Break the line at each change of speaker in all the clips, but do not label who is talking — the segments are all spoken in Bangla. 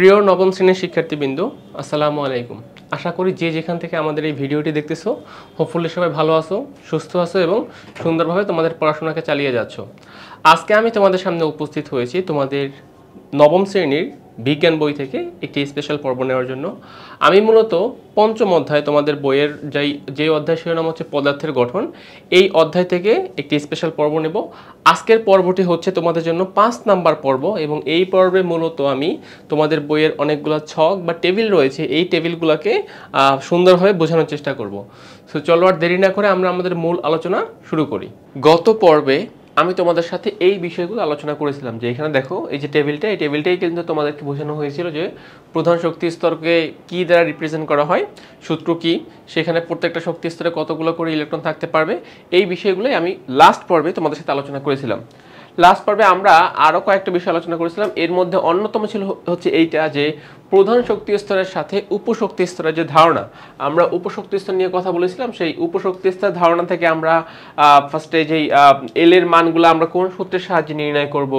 প্রিয় নবম শ্রেণীর শিক্ষার্থীবৃন্দ, আসসালামু আলাইকুম। আশা করি যে যেখান থেকে আমাদের এই ভিডিওটি দেখতেছো, হোপফুলি সবাই ভালো আছো, সুস্থ আছো এবং সুন্দরভাবে তোমাদের পড়াশোনাকে চালিয়ে যাচ্ছ। আজকে আমি তোমাদের সামনে উপস্থিত হয়েছি তোমাদের নবম শ্রেণীর বিজ্ঞান বই থেকে একটি স্পেশাল পর্ব নেওয়ার জন্য। আমি মূলত পঞ্চম অধ্যায় তোমাদের বইয়ের যে অধ্যায় শিরোনাম হচ্ছে পদার্থের গঠন, এই অধ্যায় থেকে একটি স্পেশাল পর্ব নেব। আজকের পর্বটি হচ্ছে তোমাদের জন্য ৫ নাম্বার পর্ব এবং এই পর্বে মূলত আমি তোমাদের বইয়ের অনেকগুলো ছক বা টেবিল রয়েছে, এই টেবিলগুলোকে সুন্দরভাবে বোঝানোর চেষ্টা করব। সো চলো আর দেরি না করে আমরা আমাদের মূল আলোচনা শুরু করি। গত পর্বে আমি তোমাদের সাথে এই বিষয়গুলো আলোচনা করেছিলাম যে এখানে দেখো এই যে টেবিলটা, এই টেবিলটাই কিন্তু তোমাদেরকে বোঝানো হয়েছিল যে প্রধান শক্তি স্তরকে কি দ্বারা রিপ্রেজেন্ট করা হয়, সূত্র কি, সেখানে প্রত্যেকটা শক্তি স্তরে কতগুলো করে ইলেকট্রন থাকতে পারবে, এই বিষয়গুলোই আমি লাস্ট পর্বে তোমাদের সাথে আলোচনা করেছিলাম। লাস্ট পর্বে আমরা আরও কয়েকটা বিষয় আলোচনা করেছিলাম। এর মধ্যে অন্যতম ছিল হচ্ছে এইটা যে প্রধান শক্তি স্তরের সাথে উপশক্তি স্তরের যে ধারণা, আমরা উপশক্তি স্তর নিয়ে কথা বলেছিলাম। সেই উপশক্তি স্তরের ধারণা থেকে আমরা ফার্স্টে যেই এল এর মানগুলো আমরা কোন সূত্রের সাহায্যে নির্ণয় করব,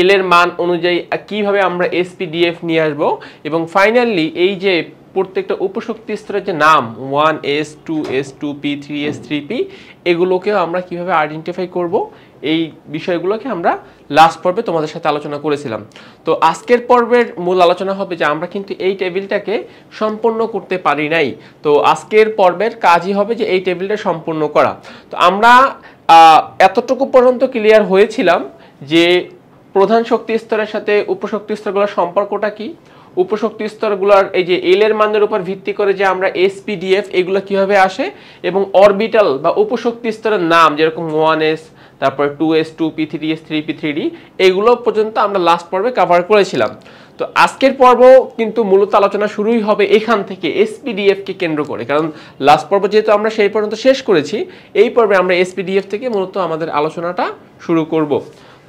এল এর মান অনুযায়ী কিভাবে আমরা এসপিডিএফ নিয়ে আসব, এবং ফাইনালি এই যে প্রত্যেকটা উপশক্তি স্তরের যে নাম 1s 2s 2p 3s 3p এগুলোকেও আমরা কিভাবে আইডেন্টিফাই করব, এই বিষয়গুলোকে আমরা লাস্ট পর্বে তোমাদের সাথে আলোচনা করেছিলাম। তো আজকের পর্বের মূল আলোচনা হবে যে আমরা কিন্তু এই টেবিলটাকে সম্পূর্ণ করতে পারি নাই। তো আজকের পর্বের কাজই হবে যে এই টেবিলটা সম্পূর্ণ করা। তো আমরা এতটুকু পর্যন্ত ক্লিয়ার হয়েছিলাম যে প্রধান শক্তি স্তরের সাথে উপশক্তি স্তরগুলোর সম্পর্কটা কি, উপশক্তি স্তরগুলোর এই যে এল এর মানের উপর ভিত্তি করে যে আমরা এসপিডিএফ এগুলো কিভাবে আসে, এবং অরবিটাল বা উপশক্তি স্তরের নাম যেরকম 1s, তারপর 2s 2p 3s 3p 3d এগুলো পর্যন্ত আমরা লাস্ট পর্বে কভার করেছিলাম। তো আজকের পর্ব কিন্তু মূলত আলোচনা শুরুই হবে এখান থেকে এসপিডিএফ কে কেন্দ্র করে, কারণ লাস্ট পর্ব যেহেতু আমরা সেই পর্যন্ত শেষ করেছি, এই পর্বে আমরা এসপিডিএফ থেকে মূলত আমাদের আলোচনাটা শুরু করব।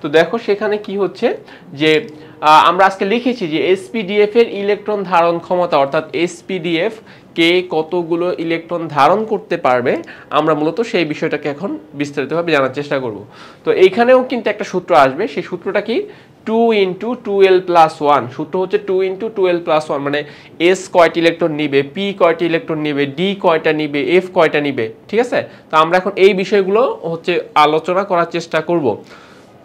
তো দেখো সেখানে কি হচ্ছে যে আমরা আজকে লিখেছি যে এসপিডিএফ এর ইলেকট্রন ধারণ ক্ষমতা, অর্থাৎ এসপিডিএফ কে কতগুলো ইলেকট্রন ধারণ করতে পারবে, আমরা মূলত সেই বিষয়টাকে এখন বিস্তারিতভাবে জানার চেষ্টা করব। তো এইখানেও কিন্তু একটা সূত্র আসবে, সেই সূত্রটা কি 2 × 2l+1, সূত্র হচ্ছে 2 × 2l+1, মানে এস কয়টি ইলেকট্রন নিবে, পি কয়টি ইলেকট্রন নিবে, ডি কয়টা নিবে, এফ কয়টা নিবে, ঠিক আছে। তো আমরা এখন এই বিষয়গুলো হচ্ছে আলোচনা করার চেষ্টা করব।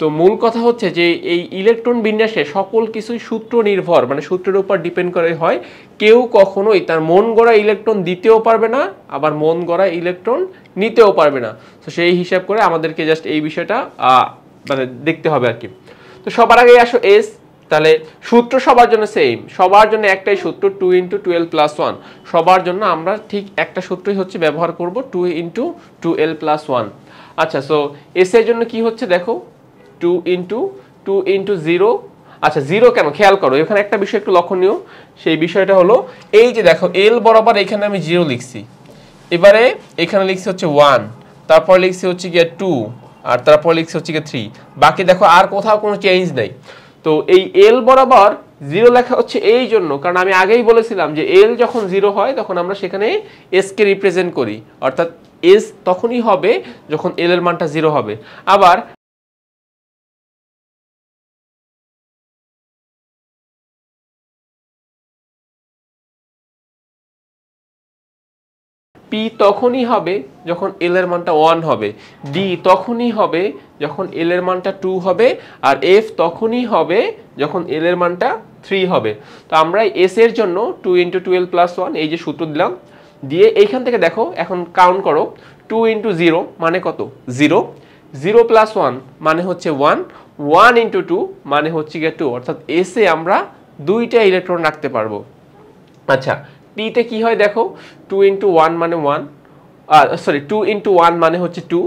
তো মূল কথা হচ্ছে যে এই ইলেকট্রন বিন্যাসে সকল কিছুই সূত্র নির্ভর, মানে সূত্রের উপর ডিপেন্ড করে হয়। কেউ কখনোই তার মন গড়া ইলেকট্রন দিতেও পারবে না, আবার মন গড়া ইলেকট্রন নিতেও পারবে না। তো সেই হিসাব করে আমাদেরকে জাস্ট এই বিষয়টা মানে দেখতে হবে আর কি। তো সবার আগে আসো এস, তাহলে সূত্র সবার জন্য সেম, সবার জন্য একটাই সূত্র 2 × 2l+1, সবার জন্য আমরা ঠিক একটা সূত্রই হচ্ছে ব্যবহার করব 2 × 2l+1। আচ্ছা, সো এস এর জন্য কি হচ্ছে দেখো 2 × 0। আচ্ছা, 0 কেন খেয়াল করো, এখানে একটা বিষয় একটু লক্ষণীয়, সেই বিষয়টা হলো এই যে দেখো এল বরাবর এখানে আমি 0 লিখছি, এবারে এখানে লিখছি হচ্ছে 1, তারপর লিখছি হচ্ছে গিয়ে 2, আর তারপর লিখছি হচ্ছে গিয়ে 3, বাকি দেখো আর কোথাও কোনো চেঞ্জ নেই। তো এই এল বরাবর 0 লেখা হচ্ছে এই জন্য, কারণ আমি আগেই বলেছিলাম যে এল যখন 0 হয় তখন আমরা সেখানে এস কে রিপ্রেজেন্ট করি, অর্থাৎ এস তখনই হবে যখন এল এর মানটা 0 হবে। আবার পি তখনই হবে যখন এল এর মানটা 1 হবে, ডি তখনই হবে যখন এল এর মানটা 2 হবে, আর এফ তখনই হবে যখন এল এর মানটা 3 হবে। তো আমরা এস এর জন্য 2 × 2l+1 এই যে সূত্র দিলাম, দিয়ে এইখান থেকে দেখো এখন কাউন্ট করো, 2 × 0 মানে কত 0, 0+1 মানে হচ্ছে 1, 1 × 2 মানে হচ্ছে গিয়ে 2, অর্থাৎ এস এ আমরা দুইটা ইলেকট্রন রাখতে পারবো। আচ্ছা, পিতে কি হয় দেখো 2 × 1 মানে 1, সরি 2 × 1 মানে হচ্ছে 2,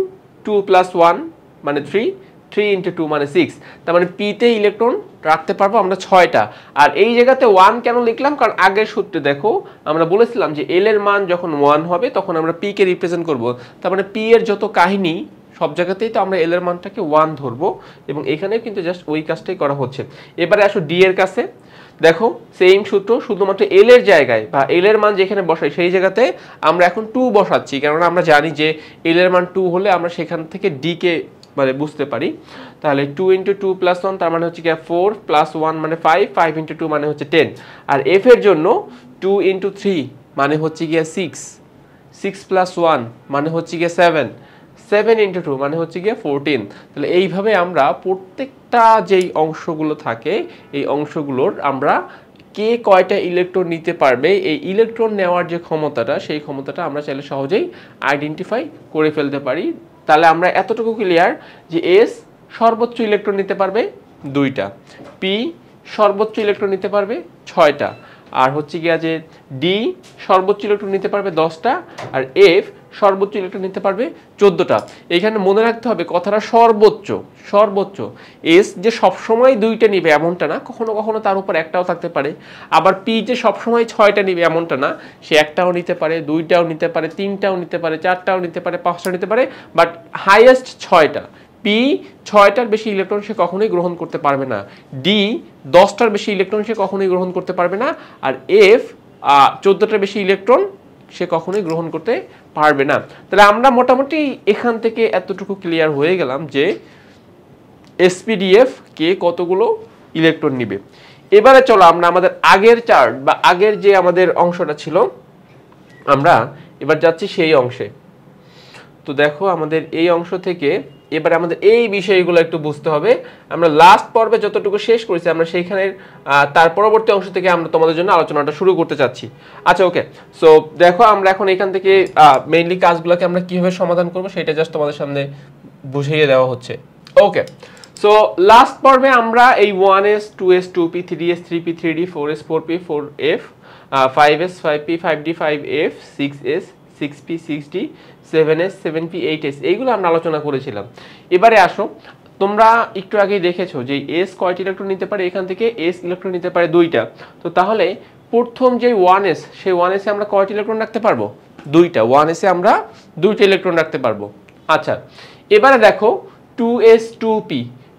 2+1 মানে 3, 3 × 2 মানে 6, তার মানে পিতে ইলেকট্রন রাখতে পারবো আমরা 6টা। আর এই জায়গাতে 1 কেন লিখলাম, কারণ আগের সূত্রে দেখো আমরা বলেছিলাম যে এল এর মান যখন 1 হবে তখন আমরা পি কে রিপ্রেজেন্ট করব, তার মানে পি এর যত কাহিনী সব জায়গাতেই তো আমরা এল এর মানটাকে 1 ধরবো, এবং এখানেও কিন্তু জাস্ট ওই কাজটাই করা হচ্ছে। এবারে আসো ডি এর কাছে, দেখো সেম সূত্র, শুধুমাত্র এল এর জায়গায় বা এল এর মান যেখানে বসাই সেই জায়গাতে আমরা এখন 2 বসাচ্ছি, কারণ আমরা জানি যে এল এর মান 2 হলে আমরা সেখান থেকে ডি কে মানে বুঝতে পারি। তাহলে 2 × 2 + 1 তার মানে হচ্ছে কি 4 + 1 মানে 5, 5 × 2 মানে হচ্ছে 10। আর f এর জন্য 2 × 3 মানে হচ্ছে গিয়ে 6, 6 + 1 মানে হচ্ছে গিয়ে 7, 7 × 2 মানে হচ্ছে গিয়ে 14। তাহলে এইভাবে আমরা প্রত্যেকটা যেই অংশগুলো থাকে এই অংশগুলোর আমরা কে কয়টা ইলেকট্রন নিতে পারবে এই ইলেকট্রন নেওয়ার যে ক্ষমতাটা সেই ক্ষমতাটা আমরা চাইলে সহজেই আইডেন্টিফাই করে ফেলতে পারি। তাহলে আমরা এতটুকু ক্লিয়ার যে এস সর্বোচ্চ ইলেকট্রন নিতে পারবে 2টা, পি সর্বোচ্চ ইলেকট্রন নিতে পারবে 6টা, আর হচ্ছে গিয়া যে ডি সর্বোচ্চ ইলেকট্রন নিতে পারবে 10টা, আর এফ সর্বোচ্চ ইলেকট্রন নিতে পারবে 14টা। এখানে মনে রাখতে হবে কথাটা সর্বোচ্চ, সর্বোচ্চ। এস যে সবসময় 2টা নিবে এমনটা না, কখনো কখনো তার উপর একটাও থাকতে পারে। আবার পি যে সবসময় 6টা নিবে এমনটা না, সে একটাও নিতে পারে, 2টাও নিতে পারে, 3টাও নিতে পারে, 4টাও নিতে পারে, 5টাও নিতে পারে, বাট হাইয়েস্ট 6টা। পি 6টার বেশি ইলেকট্রন সে কখনোই গ্রহণ করতে পারবে না, ডি 10টার বেশি ইলেকট্রন সে কখনোই গ্রহণ করতে পারবে না, আর এফ 14টার বেশি ইলেকট্রন সে কখনোই গ্রহণ করতে পারবে না। তাহলে আমরা মোটামুটি এখান থেকে এতটুকু ক্লিয়ার হয়ে গেলাম যে এসপিডিএফ কে কতগুলো ইলেকট্রন নিবে। এবারে চলো আমরা আমাদের আগের চার্ট বা আগের যে আমাদের অংশটা ছিল আমরা এবার যাচ্ছি সেই অংশে। তো দেখো আমাদের এই অংশ থেকে এবারে আমাদের এই বিষয়গুলো একটু বুঝতে হবে। আমরা লাস্ট পর্বে যতটুকু শেষ করেছি আমরা সেইখানের তার পরবর্তী অংশ থেকে আমরা তোমাদের জন্য আলোচনাটা শুরু করতে চাচ্ছি। আচ্ছা ওকে, সো দেখো আমরা এখন এখান থেকে মেইনলি কাজগুলোকে আমরা কিভাবে সমাধান করব সেটা জাস্ট তোমাদের সামনে বুঝিয়ে দেওয়া হচ্ছে। ওকে, সো লাস্ট পর্বে আমরা এই 1s 2s 2p 3s 3p 3d 4s 4p 4f 5s 5p 5d 5f 6s 6p 6d 7s 7p 8s এইগুলো আমরা আলোচনা করেছিলাম। এবারে আসো, তোমরা একটু আগেই দেখেছো যে এস কয়টি ইলেকট্রন নিতে পারে, এখান থেকে এস ইলেকট্রন নিতে পারে 2টা। তো তাহলে প্রথম যে 1s সেই 1s এ আমরা কয়টি ইলেকট্রন রাখতে পারবো? 2টা। 1s এ আমরা 2টা ইলেকট্রন রাখতে পারবো। আচ্ছা এবারে দেখো 2s 2p,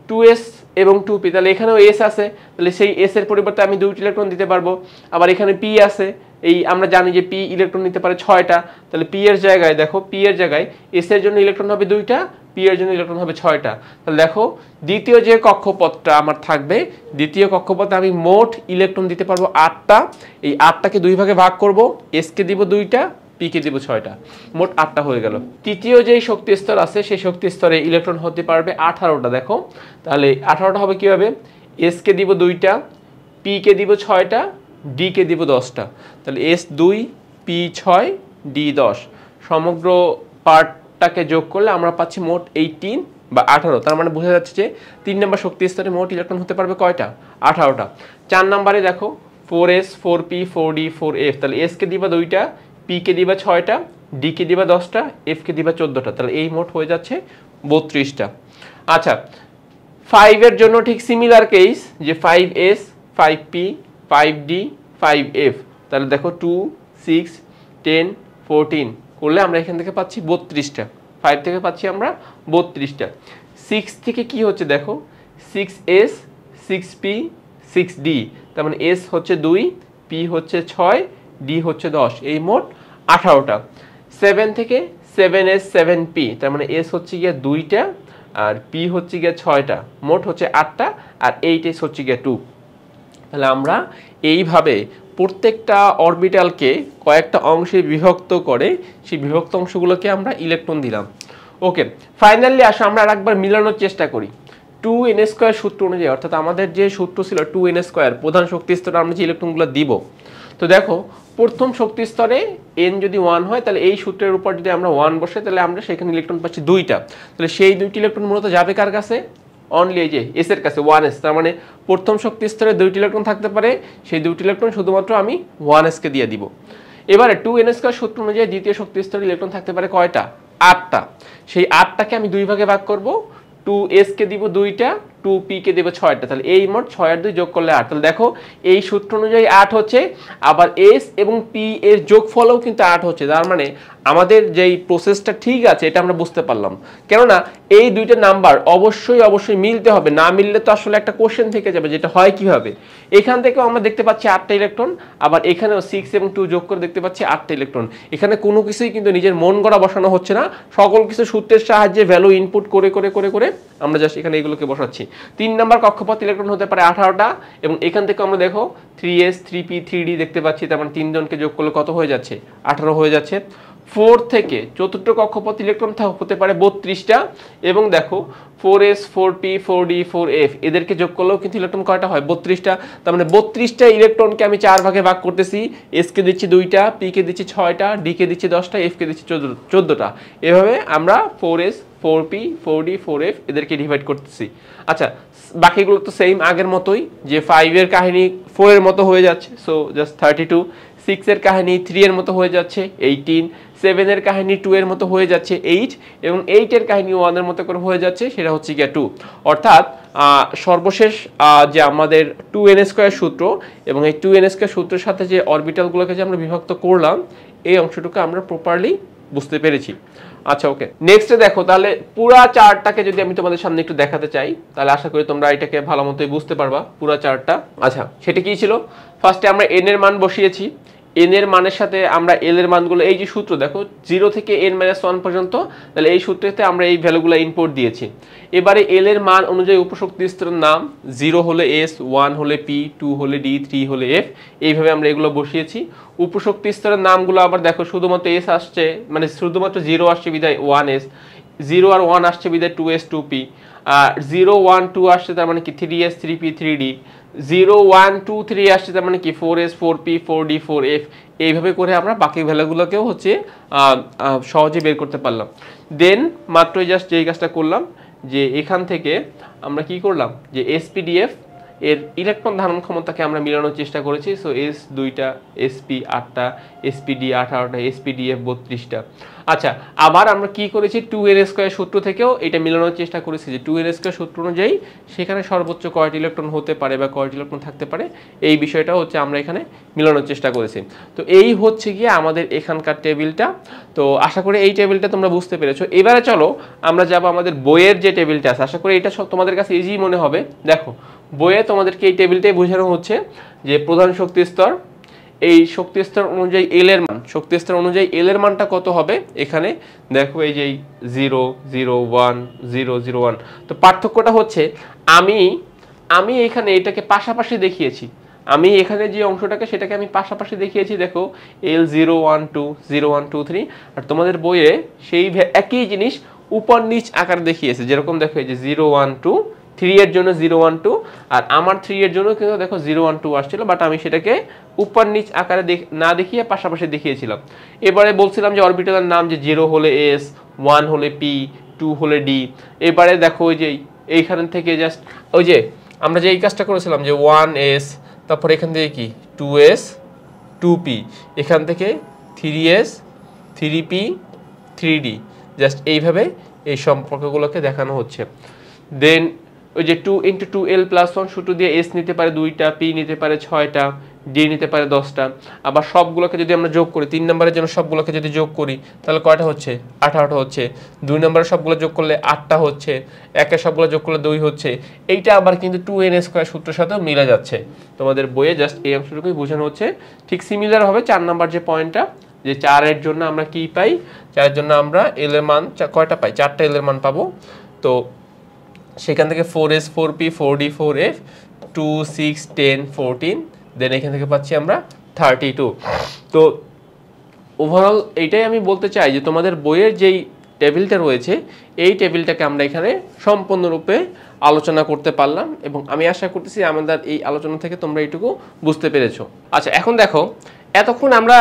2s এবং 2p, তাহলে এখানেও s আছে, তাহলে সেই s এর পরিবর্তে আমি 2টি ইলেকট্রন দিতে পারবো। আবার এখানে p আছে, এই আমরা জানি যে p ইলেকট্রন নিতে পারে 6টা, তাহলে p এর জায়গায় দেখো p এর জায়গায় s এর জন্য ইলেকট্রন হবে 2টা, p এর জন্য ইলেকট্রন হবে 6টা। তাহলে দেখো দ্বিতীয় যে কক্ষপথটা আমার থাকবে, দ্বিতীয় কক্ষপথে আমি মোট ইলেকট্রন দিতে পারবো 8টা। এই 8টাকে 2 ভাগে ভাগ করব, s কে দিব 2টা, p কে দিব 6টা, মোট 8টা হয়ে গেল। তৃতীয় যেই শক্তি স্তর আছে সেই শক্তি স্তরে ইলেকট্রন হতে পারবে 18টা। দেখো তাহলে 18টা হবে কিভাবে, s কে দিব 2টা, p কে দিব 6টা, d কে দিব 10টা। তাহলে s 2, p 6, d 10, সমগ্র পার্টটাকে যোগ করলে আমরা পাচ্ছি মোট 18 বা 18। তার মানে বোঝা যাচ্ছে যে 3 নম্বর শক্তি স্তরে মোট ইলেকট্রন হতে পারবে কয়টা? 18টা। 4 নম্বরে দেখো 4s 4p 4d 4f, তাহলে s কে দিবা 2টা, p কে দিবা 6টা, d কে দিবা 10টা, f কে দিবা 14টা। তাহলে এই মোট হয়ে যাচ্ছে 32টা। আচ্ছা 5 এর জন্য ঠিক সিমিলার কেস, যে 5s 5p 5d 5f, তাহলে দেখো 2 6 10 14 করলে আমরা এখান থেকে পাচ্ছি 32টা। 5 থেকে পাচ্ছি আমরা 32টা। 6 থেকে কি হচ্ছে দেখো 6s 6p 6d, তার মানে s হচ্ছে 2, p হচ্ছে 6, d হচ্ছে 10, এই মোট 18টা। 7 থেকে 7s 7p, তার মানে s হচ্ছে গিয়ে 2টা আর p হচ্ছে গিয়ে 6টা, মোট হচ্ছে 8টা, আর 8s হচ্ছে গিয়ে 2। তাহলে আমরা এইভাবে প্রত্যেকটা অরবিটালকে কয়েকটা অংশে বিভক্ত করে সেই বিভক্ত অংশগুলোকে আমরা ইলেকট্রন দিলাম। ওকে, ফাইনালি আসো আমরা আরেকবার মিলানোর চেষ্টা করি 2n² সূত্র অনুযায়ী, অর্থাৎ আমাদের যে সূত্র ছিল 2n², প্রধান শক্তি স্তরে আমরা যে ইলেকট্রনগুলো দিব। তো দেখো প্রথম শক্তি স্তরে n যদি 1 হয় তাহলে এই সূত্রের উপর যদি আমরা 1 বসাই তাহলে আমরা সেখানে ইলেকট্রন পাচ্ছি 2টা। তাহলে সেই 2টি ইলেকট্রন মূলত যাবে কার কাছে? অনলি এই যে s এর কাছে, 1s। তার মানে প্রথম শক্তি স্তরে 2টি ইলেকট্রন থাকতে পারে, সেই 2টি ইলেকট্রন শুধুমাত্র আমি 1s কে দিয়ে দিব। এবারে 2n² সূত্র অনুযায়ী দ্বিতীয় শক্তি স্তরে ইলেকট্রন থাকতে পারে কয়টা? 8টা। সেই 8টাকে আমি 2 ভাগে ভাগ করব, 2s কে দিব 2টা, 2p কে দেব 6টা, তাহলে এই মোট 6 আর 2 যোগ করলে 8। তাহলে দেখো এই সূত্র অনুযায়ী 8 হচ্ছে, আবার s এবং p এর যোগফলও কিন্তু 8 হচ্ছে। তার মানে আমাদের যেই প্রসেসটা ঠিক আছে এটা আমরা বুঝতে পারলাম। কেননা এই দুইটা নাম্বার অবশ্যই অবশ্যই মিলতে হবে, না মিললে তো আসলে একটা কোশ্চেন থেকে যাবে যেটা হয় কিভাবে। এখান থেকেও আমরা দেখতে পাচ্ছি 8টা ইলেকট্রন, আবার এখানেও 6 এবং 2 যোগ করে দেখতে পাচ্ছি 8টা ইলেকট্রন। এখানে কোনো কিছুই কিন্তু নিজের মন গড়া বসানো হচ্ছে না, সকল কিছু সূত্রের সাহায্যে ভ্যালু ইনপুট করে করে করে করে আমরা জাস্ট এখানে এগুলোকে বসাচ্ছি। 3 নাম্বার কক্ষপথ ইলেকট্রন হতে পারে 18টা, এবং এখান থেকে আমরা দেখো 3s 3p 3d দেখতে পাচ্ছি, তার মানে 3 জনকে যোগ করলে কত হয়ে যাচ্ছে, 18 হয়ে যাচ্ছে। 4 থেকে চতুর্থ কক্ষপথ ইলেকট্রন হতে পারে 32টা, এবং দেখো 4s 4p 4d 4f এদেরকে যোগ করলেও কিন্তু ইলেকট্রন কয়টা হয়, 32টা। তার মানে 32টা ইলেকট্রনকে আমি 4 ভাগে ভাগ করতেছি, s কে দিচ্ছি 2টা, p কে দিচ্ছি 6টা, d কে দিচ্ছি 10টা, f কে দিচ্ছি 14টা। এভাবে আমরা 4s 4p 4d 4f এদেরকে ডিভাইড করতেছি। আচ্ছা, বাকিগুলো তো সেম আগের মতোই, যে 5 এর কাহিনী 4 এর মতো হয়ে যাচ্ছে, সো জাস্ট 32। 6 এর কাহিনী 3 এর মতো হয়ে যাচ্ছে 18, 7 এর কাহিনী 2 এর মতো হয়ে যাচ্ছে 8, এবং 8 এর কাহিনী 1 এর মতো করে হয়ে যাচ্ছে, সেটা হচ্ছে গিয়া 2। অর্থাৎ সর্বশেষ যে আমাদের 2n² সূত্র, এবং এই 2n² সূত্রের সাথে যে অরবিটালগুলোকে যে আমরা বিভক্ত করলাম, এই অংশটুকু আমরা প্রপারলি বুঝতে পেরেছি। আচ্ছা, ওকে, নেক্সটে দেখো, তাহলে পুরা চার্টটাকে যদি আমি তোমাদের সামনে একটু দেখাতে চাই, তাহলে আশা করি তোমরা এটাকে ভালো মতোই বুঝতে পারবা পুরা চার্টটা। আচ্ছা, সেটা কি ছিল, ফার্স্টে আমরা n এর মান বসিয়েছি, n এর মানের সাথে আমরা l এর মানগুলো, এই যে সূত্র দেখো 0 থেকে n-1 পর্যন্ত, তাহলে এই সূত্রেতে আমরা এই ভ্যালুগুলো ইনপুট দিয়েছি। এবারে l এর মান অনুযায়ী উপশক্তি স্তরের নাম, 0 হলে s, 1 হলে p, 2 হলে d, 3 হলে f, এইভাবে আমরা এগুলো বসিয়েছি। উপশক্তি স্তরের নামগুলো আবার দেখো শুধুমাত্র s আসছে, মানে শুধুমাত্র 0 আসছে বিধায় 1s, 0 আর 1 আসছে বিধায় 2s 2p, আর 0 1 2 আসছে তার মানে কি 3s 3p 3d, 0 1 2 3 আসছে তার মানে কি 4s 4p 4d 4f। এইভাবে করে আমরা বাকি ভ্যালুগুলোকেও হচ্ছে সহজে বের করতে পারলাম। দেন মাত্রই জাস্ট যেই কাজটা করলাম, যে এখান থেকে আমরা কি করলাম, যে এসপিডিএফ এর ইলেকট্রন ধারণ ক্ষমতাকে আমরা মিলানোর চেষ্টা করেছি। সো এস 2টা, এসপি 8টা, এসপিডি 18টা, এসপিডিএফ 32টা। আচ্ছা, আবার আমরা কি করেছি, 2n² সূত্র থেকেও এটা মিলানোর চেষ্টা করেছি, যে 2n² সূত্র অনুযায়ী সেখানে সর্বোচ্চ কয়টি ইলেকট্রন হতে পারে বা কয়টি ইলেকট্রন থাকতে পারে, এই বিষয়টা হচ্ছে আমরা এখানে মিলানোর চেষ্টা করেছি। তো এই হচ্ছে গিয়ে আমাদের এখানকার টেবিলটা। তো আশা করি এই টেবিলটা তোমরা বুঝতে পেরেছো। এবারে চলো আমরা যাবো আমাদের বইয়ের যে টেবিলটা আছে, আশা করি এটা তোমাদের কাছে ইজি মনে হবে। দেখো, বইয়ে তোমাদেরকে এই টেবিলটাই বোঝানো হচ্ছে যে প্রধান শক্তি স্তর, এই শক্তি স্তর অনুযায়ী এল এর মান, শক্তি স্তর অনুযায়ী এল এর মানটা কত হবে, এখানে দেখো এই যে 0 0 1 0 0 1। তো পার্থক্যটা হচ্ছে আমি এখানে এটাকে পাশাপাশি দেখিয়েছি, আমি এখানে যে অংশটাকে সেটাকে আমি পাশাপাশি দেখিয়েছি। দেখো এল 0 1 2 0 1 2 3, আর তোমাদের বইয়ে সেই একই জিনিস উপর নিচ আকার দেখিয়েছে, যেরকম দেখো এই যে 0 1 2, 3 এর জন্য 0 1 2, আর আমার 3 এর জন্য কিন্তু দেখো 0 1 2 আসছিল, বাট আমি সেটাকে উপর নিচ আকারে না দেখিয়ে পাশাপাশি দেখিয়েছিলাম। এবারে বলছিলাম যে অরবিটালের নাম, যে 0 হলে s, 1 হলে p, 2 হলে d। এবারে দেখো ওই যে এইখান থেকে জাস্ট ওই যে আমরা যে এই কাজটা করেছিলাম, যে 1s, তারপর এখান থেকে কি 2s 2p, এখান থেকে 3s 3p 3d, জাস্ট এইভাবে এই সম্পর্কগুলোকে দেখানো হচ্ছে। দেন ওই যে 2 × 2l + 1 সূত্র দিয়ে s নিতে পারে 2টা, p নিতে পারে 6টা, d নিতে পারে 10টা। আবার সবগুলোকে যদি আমরা যোগ করি, 3 নম্বরের জন্য সবগুলোকে যদি যোগ করি, তাহলে কয়টা হচ্ছে, 18টা হচ্ছে। 2 নম্বরের সবগুলো যোগ করলে 8টা হচ্ছে, 1-এর সবগুলো যোগ করলে 2 হচ্ছে। এইটা আবার কিন্তু 2n² সূত্রের সাথেও মিলে যাচ্ছে। তোমাদের বইয়ে জাস্ট এই অংশটুকুই বোঝানো হচ্ছে। ঠিক সিমিলার হবে 4 নম্বর যে পয়েন্টটা, যে 4 এর জন্য আমরা কি পাই, 4 এর জন্য আমরা l এর মান কয়টা পাই, 4টা l এর মান পাবো। তো সেখান থেকে 4s 4p 4d 4f 2 6 10 14, দেন এখান থেকে পাচ্ছি আমরা 32। তো ওভারঅল এইটাই আমি বলতে চাই, যে তোমাদের বইয়ের যেই টেবিলটা রয়েছে, এই টেবিলটাকে আমরা এখানে সম্পূর্ণরূপে আলোচনা করতে পারলাম, এবং আমি আশা করতেছি আমাদের এই আলোচনা থেকে তোমরা এইটুকু বুঝতে পেরেছো। আচ্ছা, এখন দেখো, এতক্ষণ আমরা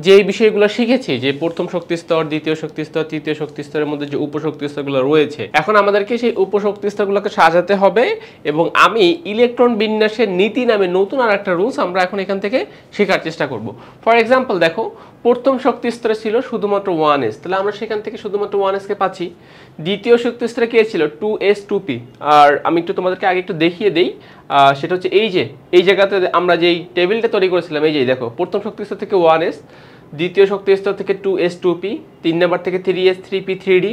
যে বিষয়গুলো শিখেছি, যে প্রথম শক্তি স্তর, দ্বিতীয় শক্তি স্তর, তৃতীয় শক্তি স্তরের মধ্যে যে উপশক্তি স্তরগুলো রয়েছে, এখন আমাদেরকে সেই উপশক্তি স্তরগুলোকে সাজাতে হবে, এবং আমি ইলেকট্রন বিন্যাসের নীতি নামে নতুন আর একটা রুলস আমরা এখন এখান থেকে শেখার চেষ্টা করব। ফর এক্সাম্পল দেখো, প্রথম শক্তি স্তরে ছিল শুধুমাত্র 1s, তাহলে আমরা সেখান থেকে শুধুমাত্র 1s কে পাচ্ছি। দ্বিতীয় শক্তি স্তরে কে ছিল, 2s 2p, আর আমি একটু তোমাদেরকে আগে একটু দেখিয়ে দেই, সেটা হচ্ছে এই যে এই জায়গাতে আমরা যেই টেবিলটা তৈরি করেছিলাম, এই যে দেখো প্রথম শক্তি স্তর থেকে 1s, দ্বিতীয় শক্তি স্তর থেকে 2s 2p, 3 নাম্বার থেকে 3s 3p 3d,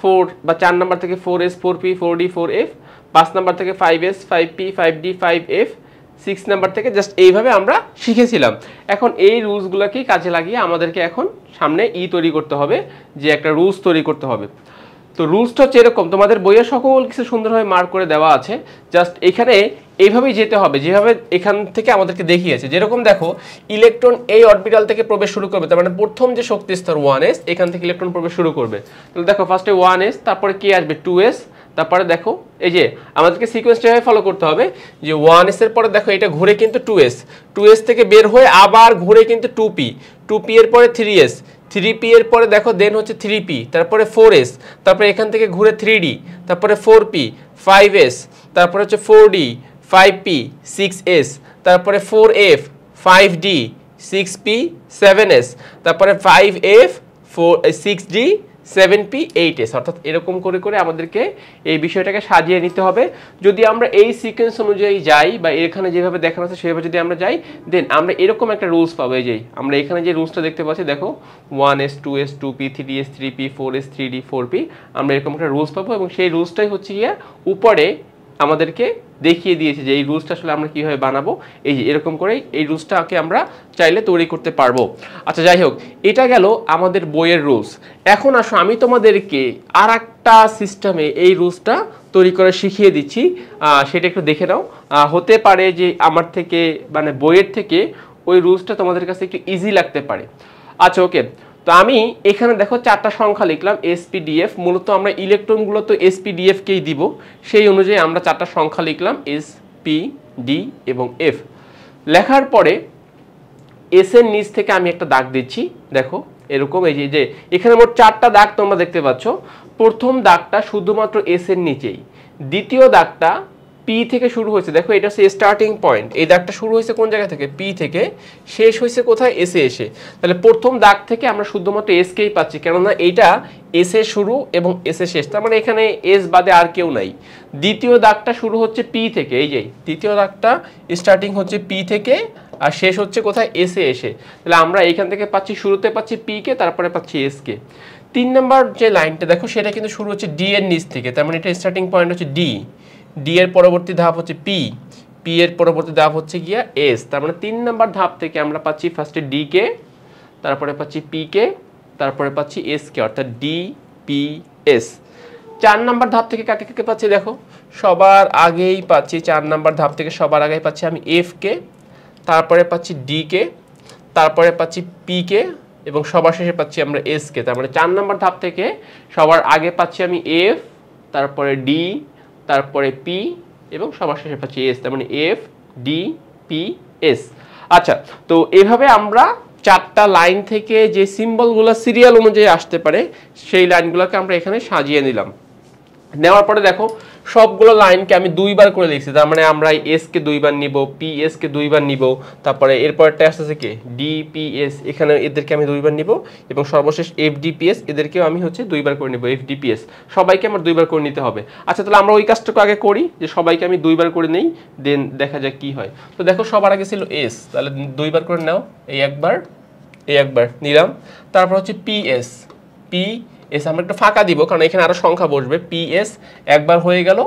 4 বা 4 নাম্বার থেকে 4s 4p 4d 4f, 5 number থেকে 5s 5p 5d 5f, 6 number থেকে জাস্ট এইভাবে আমরা শিখেছিলাম। এখন এই রুলসগুলোকে কাজে লাগিয়ে আমাদেরকে এখন সামনে তৈরি করতে হবে, যে একটা রুলস তৈরি করতে হবে। তো রুলসটা হচ্ছে এরকম, তোমাদের বইয়ে সকল কিছু সুন্দরভাবে মার্ক করে দেওয়া আছে, জাস্ট এখানে এইভাবেই যেতে হবে যেভাবে এখান থেকে আমাদেরকে দেখিয়েছে। যেরকম দেখো, ইলেকট্রন এই অরবিটাল থেকে প্রবেশ শুরু করবে, তার মানে প্রথম যে শক্তি স্তর 1s, এখান থেকে ইলেকট্রন প্রবেশ শুরু করবে। তাহলে দেখো ফার্স্টে 1s, তারপরে কি আসবে 2s, তারপরে দেখো এই যে আমাদেরকে সিকোয়েন্সটা ফলো করতে হবে, যে 1s এর পরে দেখো এটা ঘুরে কিন্তু 2s, 2s থেকে বের হয়ে আবার ঘুরে কিন্তু 2p, 2p এর পরে 3s, 3p এর পরে দেখো দেন হচ্ছে 3p, তারপরে 4s, তারপরে এখান থেকে ঘুরে 3d, তারপরে 4p 5s, তারপরে হচ্ছে 4d 5p 6s, তারপরে 4f 5d 6p 7s, তারপরে 5f 6d 7p 8s। অর্থাৎ এরকম করে করে আমাদেরকে এই বিষয়টাকে সাজিয়ে নিতে হবে। যদি আমরা এই সিকোয়েন্স অনুযায়ী যাই বা এখানে যেভাবে দেখানো আছে সেভাবে যদি আমরা যাই, দেন আমরা এরকম একটা রুলস পাবো। এই যে আমরা এখানে যে রুলসটা দেখতে পাচ্ছি দেখো, 1s 2s 2p 3s 3p 4s 3d 4p, আমরা এরকম একটা রুলস পাবো এবং সেই রুলসটাই হচ্ছে গিয়ে উপরে আমাদেরকে দেখিয়ে দিয়েছে যে এই রুলসটা আসলে আমরা কীভাবে বানাবো। এই যে এরকম করেই এই রুলসটাকে আমরা চাইলে তৈরি করতে পারবো। আচ্ছা যাই হোক, এটা গেল আমাদের বইয়ের রুলস। এখন আসো আমি তোমাদেরকে আর একটা সিস্টেমে এই রুলসটা তৈরি করে শিখিয়ে দিচ্ছি, সেটা একটু দেখে নাও। হতে পারে যে আমার থেকে মানে বইয়ের থেকে ওই রুলসটা তোমাদের কাছে একটু ইজি লাগতে পারে। আচ্ছা ওকে, তো আমি এখানে দেখো 4টা সংখ্যা লিখলাম SPDF, মূলত আমরা ইলেকট্রনগুলো তো SPDF কেই দিব, সেই অনুযায়ী আমরা 4টা সংখ্যা লিখলাম SPD এবং F। লেখার পরে S এর নিচ থেকে আমি একটা দাগ দিচ্ছি, দেখো এরকম। এই যে এখানে মোট 4টা দাগ তোমরা দেখতে পাচ্ছ। প্রথম দাগটা শুধুমাত্র S এর নিচেই, দ্বিতীয় দাগটা P থেকে শুরু হয়েছে, দেখো এটা হচ্ছে স্টার্টিং পয়েন্ট। এই দাগটা শুরু হয়েছে কোন জায়গা থেকে? P থেকে, শেষ হয়েছে কোথায়? S এ এসে। তাহলে প্রথম দাগ থেকে আমরা শুধুমাত্র S কেই পাচ্ছি, কেননা এইটা S এ শুরু এবং S এ শেষ, তার মানে এখানে S বাদে আর কেউ নাই। দ্বিতীয় দাগটা শুরু হচ্ছে P থেকে, এই যে দ্বিতীয় দাগটা স্টার্টিং হচ্ছে P থেকে আর শেষ হচ্ছে কোথায়? S এ এসে। তাহলে আমরা এইখান থেকে পাচ্ছি, শুরুতে পাচ্ছি P কে, তারপরে পাচ্ছি S কে। 3 নম্বর যে লাইনটা দেখো, সেটা কিন্তু শুরু হচ্ছে D এর নিচ থেকে, তার মানে এটা স্টার্টিং পয়েন্ট হচ্ছে D, D এর পরবর্তী ধাপ হচ্ছে P, P এর পরবর্তী ধাপ হচ্ছে গিয়া S। তার মানে 3 নম্বর ধাপ থেকে আমরা পাচ্ছি ফার্স্টে D কে, তারপরে পাচ্ছি P কে, তারপরে পাচ্ছি S কে, অর্থাৎ D P S। 4 নম্বর ধাপ থেকে কাকে কাকে পাচ্ছি দেখো, সবার আগেই পাচ্ছি 4 নম্বর ধাপ থেকে সবার আগেই পাচ্ছি আমি F কে, তারপরে পাচ্ছি D কে, তারপরে পাচ্ছি P কে এবং সবার শেষে পাচ্ছি আমরা S কে। তার মানে 4 নম্বর ধাপ থেকে সবার আগে পাচ্ছি আমি F, তারপরে D, তারপরে P এবং সবার শেষে পাচ্ছি S, তার মানে F D P S। আচ্ছা, তো এইভাবে আমরা 4টা লাইন থেকে যে সিম্বলগুলো সিরিয়াল অনুযায়ী আসতে পারে সেই লাইনগুলোকে আমরা এখানে সাজিয়ে নিলাম। নেওয়ার পরে দেখো সবগুলো লাইনকে আমি 2বার করে লিখছি, তার মানে আমরা S কে 2বার নিব, PS কে 2বার নিব, তারপরে এরপরটা আসছে কি DPS, এখানে এদেরকে আমি 2বার নিব এবং সর্বশেষ FDPS, এদেরকেও আমি হচ্ছে 2বার করে নিব। FDPS সবাইকে আমার 2বার করে নিতে হবে। আচ্ছা, তাহলে আমরা ওই কাজটাকে আগে করি, যে সবাইকে আমি 2বার করে নেই, দেন দেখা যাক কি হয়। তো দেখো সবার আগে ছিল S, তাহলে 2বার করে নাও, এই একবার নিলাম। তারপর হচ্ছে PS, PS আমরা একটু ফাঁকা দিব কারণ এখানে আরো সংখ্যা বসবে। PS একবার হয়ে গেল,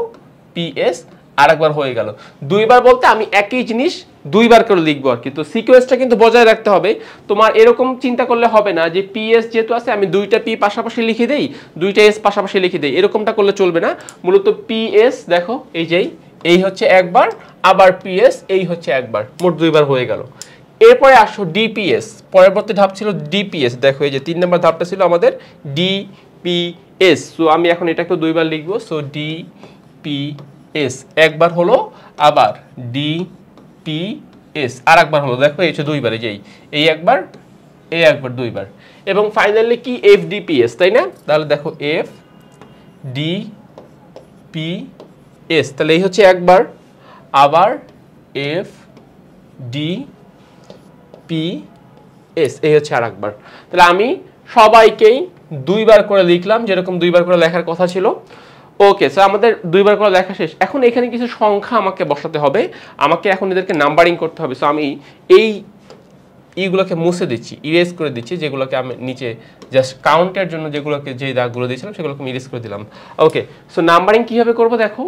PS আরেকবার হয়ে গেল। 2বার বলতে আমি একই জিনিস 2বার করে লিখবো আর কি। তো সিকোয়েন্সটা কিন্তু বজায় রাখতে হবে। তোমার এরকম চিন্তা করলে হবে না যে PS যেহেতু আছে আমি 2টা P পাশাপাশি লিখে দেই, 2টা S পাশাপাশি লিখে দেই, এরকমটা করলে চলবে না। মূলত PS দেখো এই হচ্ছে একবার, আবার PS এই হচ্ছে একবার, মোট 2বার হয়ে গেল। এরপরে আসো DPS, পরবর্তী ধাপ ছিল DPS। দেখো এই যে 3 নম্বর ধাপটা ছিল আমাদের DPS। সো আমি এখন এটাকে 2বার লিখবো। সো DPS একবার হলো, আবার DPS আর একবার হলো, দেখো এই হচ্ছে 2বার, এই একবার, এই একবার, 2বার। এবং ফাইনালি কি FDPS, তাই না? তাহলে দেখো FDPS, তাহলে এই হচ্ছে একবার, আবার FDPS এই হচ্ছে আরেকবার। তাহলে আমি সবাইকেই 2বার করে লিখলাম, যেরকম 2বার করে লেখার কথা ছিল। ওকে, সো আমাদের 2বার করে লেখা শেষ। এখন এখানে কিছু সংখ্যা আমাকে বসাতে হবে, আমাকে এখন এদেরকে নাম্বারিং করতে হবে। সো আমি এই ইগুলোকে মুছে দিচ্ছি, ইরেজ করে দিচ্ছি, যেগুলোকে আমি নিচে জাস্ট কাউন্টের জন্য যেগুলোকে যে দাগগুলো দিয়েছিলাম সেগুলোকে আমি ইরেজ করে দিলাম। ওকে, সো নাম্বারিং কীভাবে করবো দেখো,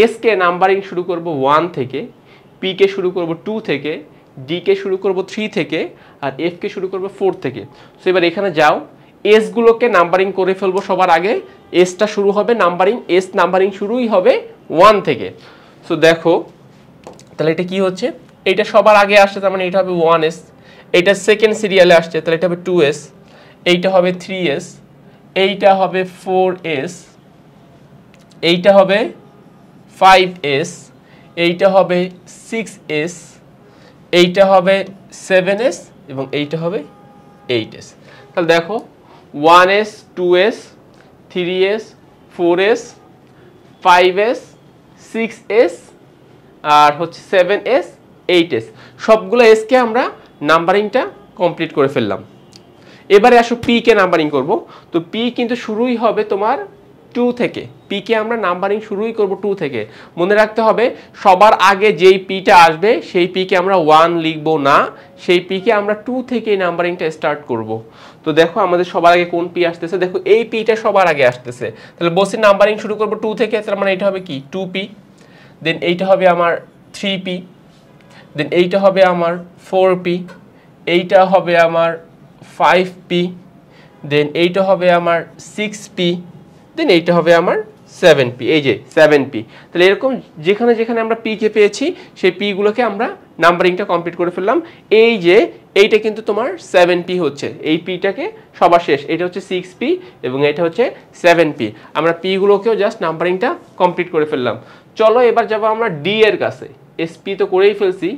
এস কে নাম্বারিং শুরু করব 1 থেকে, পি কে শুরু করব 2 থেকে, ডি কে শুরু করব 3 থেকে, আর এফ কে শুরু করব 4 থেকে। সো এবার এখানে যাও, এসগুলোকে নাম্বারিং করে ফেলবো সবার আগে। এসটা শুরু হবে নাম্বারিং, এস নাম্বারিং শুরুই হবে 1 থেকে। সো দেখো তাহলে এটা কি হচ্ছে, এইটা সবার আগে আসছে, তার মানে এটা হবে 1s, এইটা সেকেন্ড সিরিয়ালে আসছে তাহলে এটা হবে 2s, এইটা হবে 3s, এইটা হবে 4s, এইটা হবে 5s, এইটা হবে 6s, এইটা হবে 7s এবং এইটা হবে 8s। তাহলে দেখো 1s, 2s, 3s, 4s, 5s, 6s আর হচ্ছে 7s, 8s, সবগুলো এসকে আমরা নাম্বারিংটা কমপ্লিট করে ফেললাম। এবারে আসো পি কে নাম্বারিং করব। তো পি কিন্তু শুরুই হবে তোমার 2 থেকে, পি কে আমরা নাম্বারিং শুরুই করব 2 থেকে। মনে রাখতে হবে সবার আগে যেই পিটা আসবে সেই পি কে আমরা 1 লিখবো না, সেই পি কে আমরা 2 থেকে নাম্বারিংটা স্টার্ট করব। তো দেখো আমাদের সবার আগে কোন পি আসতেছে, দেখো এই পিটা সবার আগে আসতেছে, তাহলে বসে নাম্বারিং শুরু করব 2 থেকে, তার মানে এটা হবে কি 2p, দেন এইটা হবে আমার 3p, দেন এইটা হবে আমার 4p, এইটা হবে আমার 5p, দেন এইটা হবে আমার 6p, দেন এইটা হবে আমার 7p, এই যে 7p। তাহলে এরকম যেখানে যেখানে আমরা p কে পেয়েছি সেই p গুলোকে আমরা নাম্বারিংটা কমপ্লিট করে ফেললাম। এই যে এইটা কিন্তু তোমার 7p হচ্ছে, এই pটাকে সবার শেষ, এটা হচ্ছে 6p এবং এটা হচ্ছে 7p। আমরা p গুলোকেও জাস্ট নাম্বারিংটা কমপ্লিট করে ফেললাম। চলো এবার যাব আমরা d এর কাছে, sp তো করেই ফেলছি,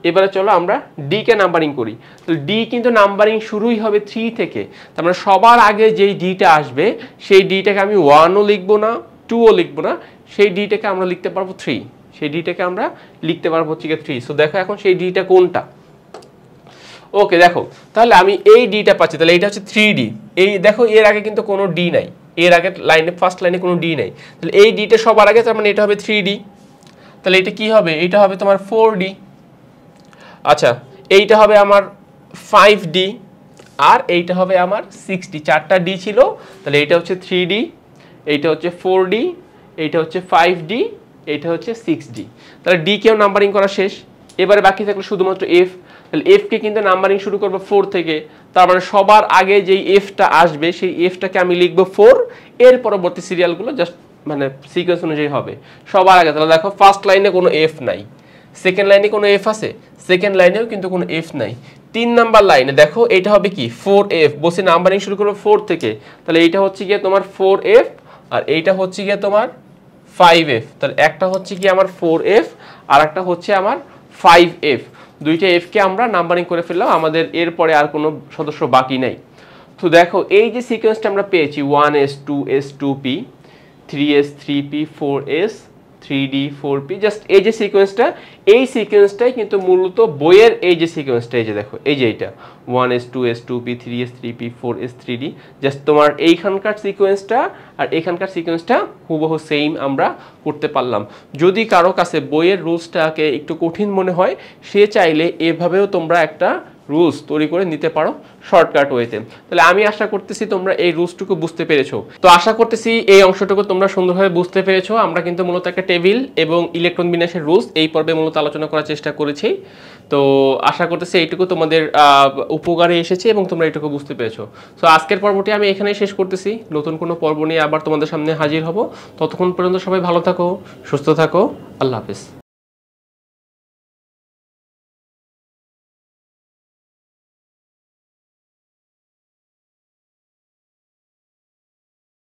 এবারে চলো আমরা ডি কে নাম্বারিং করি। তো ডি কিন্তু নাম্বারিং শুরুই হবে 3 থেকে, তার মানে সবার আগে যেই ডিটা আসবে সেই ডিটাকে আমি 1ও লিখবো না, 2ও লিখবো না, সেই ডিটাকে আমরা লিখতে পারবো 3, সেই ডিটাকে আমরা লিখতে পারবো হচ্ছে 3। সো দেখো এখন সেই ডিটা কোনটা। ওকে দেখো তাহলে আমি এই ডিটা পাচ্ছি, তাহলে এইটা হচ্ছে 3D। এই দেখো এর আগে কিন্তু কোনো ডি নাই, এর আগে লাইনে ফার্স্ট লাইনে কোনো ডি নাই, তাহলে এই ডিটা সবার আগে, তার মানে এটা হবে 3D। তাহলে এটা কি হবে, এটা হবে তোমার 4D। আচ্ছা এইটা হবে আমার 5D আর এইটা হবে আমার 6D, 4টা ডি ছিল, তাহলে এইটা হচ্ছে 3D, এইটা হচ্ছে 4D, এইটা হচ্ছে 5D, এইটা হচ্ছে 6D। তাহলে ডি কেও নাম্বারিং করা শেষ। এবারে বাকি থাকলো শুধুমাত্র এফ। তাহলে এফ কে কিন্তু নাম্বারিং শুরু করবো 4 থেকে, তার মানে সবার আগে যেই এফটা আসবে সেই এফটাকে আমি লিখবো 4, এর পরবর্তী সিরিয়ালগুলো জাস্ট মানে সিকোয়েন্স অনুযায়ী হবে সবার আগে। তাহলে দেখো ফার্স্ট লাইনে কোনো এফ নাই, সেকেন্ড লাইনে কোনো এফ আছে, সেকেন্ড লাইনেও কিন্তু কোনো এফ নাই, 3 নাম্বার লাইনে দেখো এটা হবে কি 4f, বসে নাম্বারিং শুরু করবো 4 থেকে, তাহলে এইটা হচ্ছে গিয়ে তোমার 4f আর এইটা হচ্ছে গিয়ে তোমার 5f। তাহলে একটা হচ্ছে কি আমার 4f আর একটা হচ্ছে আমার 5f, দুইটা f কে আমরা নাম্বারিং করে ফেললাম, আমাদের এরপরে আর কোনো সদস্য বাকি নাই। তো দেখো এই যে সিকোয়েন্সটা আমরা পেয়েছি 1s, 2s, 2p, 3s, 3p, 4s, 3d, 4p, just এই যে সিকোয়েন্সটা, এই সিকোয়েন্সটাই কিন্তু মূলত বইয়ের এই যে সিকোয়েন্সটা, এই যে দেখো এই যে এইটা 1s, 2s, 2p, 3s, 3p, 4s, 3d, just তোমার এইখানকার সিকোয়েন্সটা আর এইখানকার সিকোয়েন্সটা হুবহু সেম আমরা করতে পারলাম। যদি কারো কাছে বইয়ের রুলসটাকে একটু কঠিন মনে হয়, সে চাইলে এভাবেও তোমরা একটা রুলস তৈরি করে নিতে পারো শর্টকাট ওয়েতে। তাহলে আমি আশা করতেছি তোমরা এই রুলসটুকু বুঝতে পেরেছো। তো আশা করতেছি এই অংশটুকু তোমরা সুন্দরভাবে বুঝতে পেরেছো। আমরা কিন্তু মূলত একটা টেবিল এবং ইলেকট্রন বিন্যাসের রুলস এই পর্বে মূলত আলোচনা করার চেষ্টা করেছি। তো আশা করতেছি এইটুকু তোমাদের উপকারে এসেছে এবং তোমরা এইটুকু বুঝতে পেরেছো। তো আজকের পর্বটি আমি এখানেই শেষ করতেছি, নতুন কোনো পর্ব নিয়ে আবার তোমাদের সামনে হাজির হব। ততক্ষণ পর্যন্ত সবাই ভালো থাকো, সুস্থ থাকো, আল্লাহ হাফেজ।